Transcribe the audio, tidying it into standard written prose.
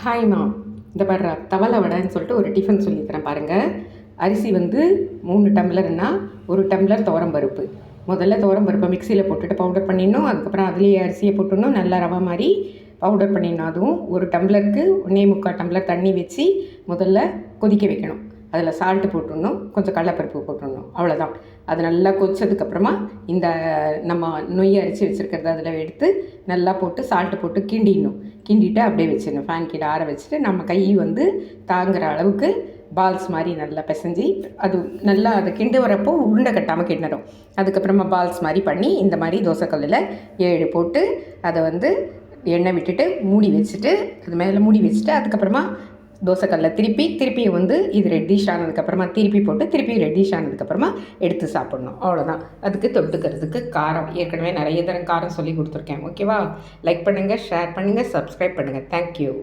ஹாய்மா, இந்த பாரு தவளை வடைன்னு சொல்லிட்டு ஒரு டிஃபன் சொல்லித்தரேன் பாருங்கள். அரிசி வந்து 3 டம்ளர்னா 1 டம்ளர் துவரம்பருப்பு. முதல்ல துவரம்பருப்பை மிக்சியில் போட்டுட்டு பவுடர் பண்ணிடணும். அதுக்கப்புறம் அதுலேயே அரிசியை போட்டுடணும். நல்லா ரவை மாதிரி பவுடர் பண்ணிடணும். அதுவும் 1 டம்ளருக்கு 1.25 டம்ளர் தண்ணி வச்சு முதல்ல கொதிக்க வைக்கணும். அதில் சால்ட்டு போட்டுடணும், கொஞ்சம் கடலைப்பருப்பு போட்டுடணும், அவ்வளோதான். அது நல்லா கொதிச்சதுக்கப்புறமா இந்த நம்ம நொய் அரிசி வச்சுருக்கிறத அதில் எடுத்து நல்லா போட்டு சால்ட்டு போட்டு கிண்டிட்டு அப்படியே வச்சிடணும். ஃபேன் கீழே ஆற வச்சுட்டு நம்ம கை வந்து தாங்குகிற அளவுக்கு பால்ஸ் மாதிரி நல்லா பிசைஞ்சி அது நல்லா அதை கிண்டு வரப்போ உருண்டை கட்டாமல் கிண்டணும். அதுக்கப்புறமா பால்ஸ் மாதிரி பண்ணி இந்த மாதிரி தோசைக்கல்லில் 7 போட்டு அதை வந்து எண்ணெய் விட்டுட்டு மூடி வச்சுட்டு அது மேலே மூடி வச்சுட்டு அதுக்கப்புறமா தோசைக்கல்ல திருப்பி வந்து இது ரெட்டிஷ் ஆனதுக்கப்புறமா திருப்பி போட்டு திருப்பி ரெட்டிஷ் ஆனதுக்கப்புறமா எடுத்து சாப்பிட்ணும். அவ்வளோதான். அதுக்கு தொட்டுக்கிறதுக்கு காரம் ஏற்கனவே நிறைய தரம் காரம் சொல்லி கொடுத்துருக்கேன். ஓகேவா? லைக் பண்ணுங்கள், ஷேர் பண்ணுங்கள், சப்ஸ்கிரைப் பண்ணுங்கள். தேங்க்யூ.